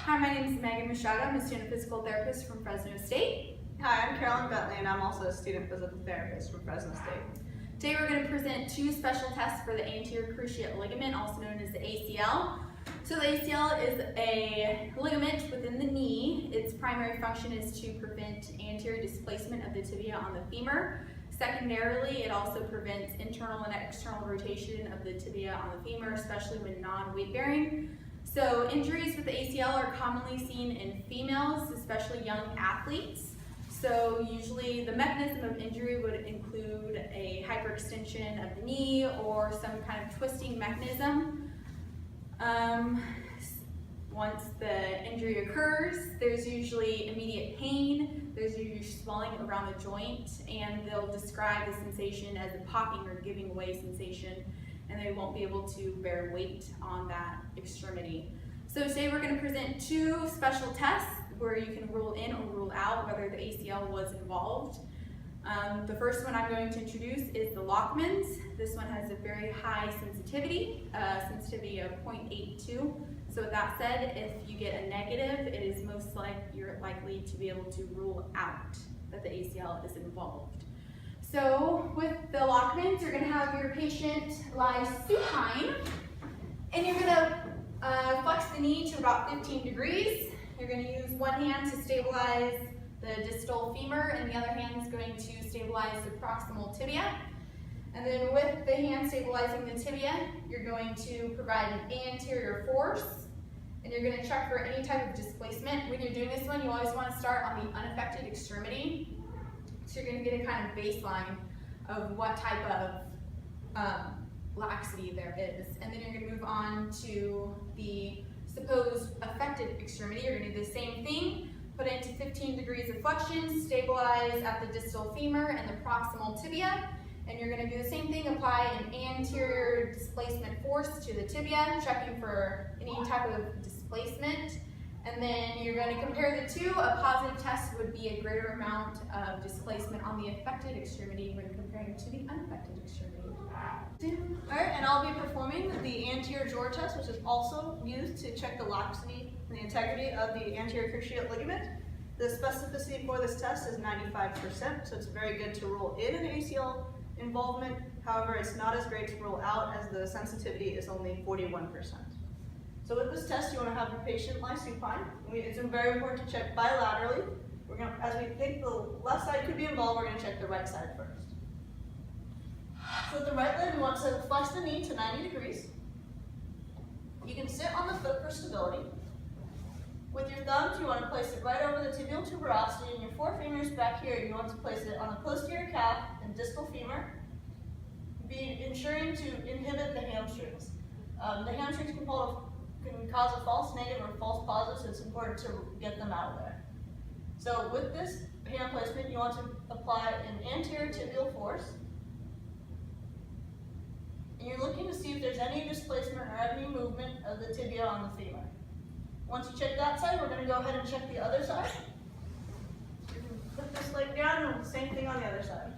Hi, my name is Megan Machado. I'm a student physical therapist from Fresno State. Hi, I'm Carolyn Bentley, and I'm also a student physical therapist from Fresno State. Today we're going to present two special tests for the anterior cruciate ligament, also known as the ACL. So the ACL is a ligament within the knee. Its primary function is to prevent anterior displacement of the tibia on the femur. Secondarily, it also prevents internal and external rotation of the tibia on the femur, especially when non-weight bearing. So injuries with the ACL are commonly seen in females, especially young athletes. So usually the mechanism of injury would include a hyperextension of the knee or some kind of twisting mechanism. Once the injury occurs, there's usually immediate pain, there's usually swelling around the joint, and they'll describe the sensation as a popping or giving away sensation, and they won't be able to bear weight on that extremity. So today we're going to present two special tests where you can rule in or rule out whether the ACL was involved. The first one I'm going to introduce is the Lachman's. This one has a very high sensitivity, sensitivity of 0.82. So with that said, if you get a negative, it is most you're likely to be able to rule out that the ACL is involved. So with the Lachman's, you're going to have your patient lie supine, and you're going to flex the knee to about 15 degrees. You're going to use one hand to stabilize the distal femur, and the other hand is going to stabilize the proximal tibia. And then with the hand stabilizing the tibia, you're going to provide an anterior force, and you're going to check for any type of displacement. When you're doing this one, you always want to start on the unaffected extremity. So you're going to get a kind of baseline of what type of laxity there is. And then you're going to move on to the supposed affected extremity. You're going to do the same thing, put it into 15 degrees of flexion, stabilize at the distal femur and the proximal tibia. And you're going to do the same thing, apply an anterior displacement force to the tibia, checking for any type of displacement. And then you're going to compare the two. A positive test would be a greater amount of displacement on the affected extremity when comparing to the unaffected extremity. Alright, and I'll be performing the anterior drawer test, which is also used to check the laxity and the integrity of the anterior cruciate ligament. The specificity for this test is 95%, so it's very good to rule in an ACL involvement. However, it's not as great to rule out as the sensitivity is only 41%. So with this test, you want to have your patient lie supine. It's very important to check bilaterally. As we think the left side could be involved, we're going to check the right side first. So with the right leg, we want to flex the knee to 90 degrees. You can sit on the foot for stability. With your thumbs, you want to place it right over the tibial tuberosity, and your forefingers back here, you want to place it on the posterior calf and distal femur, ensuring to inhibit the hamstrings. The hamstrings can cause a false negative or false positive, so it's important to get them out of there. So with this hand placement, you want to apply an anterior tibial force. And you're looking to see if there's any displacement or any movement of the tibia on the femur. Once you check that side, we're going to go ahead and check the other side. You can put this leg down and the same thing on the other side.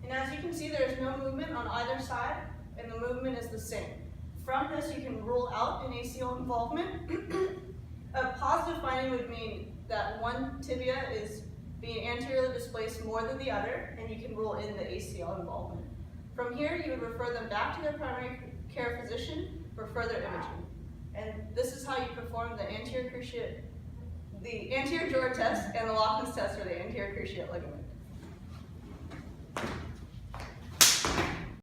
And as you can see, there's no movement on either side, and the movement is the same. From this, you can rule out an ACL involvement. A positive finding would mean that one tibia is being anteriorly displaced more than the other, and you can rule in the ACL involvement. From here, you would refer them back to their primary care physician for further imaging. And this is how you perform the anterior drawer test and the Lachman's test for the anterior cruciate ligament.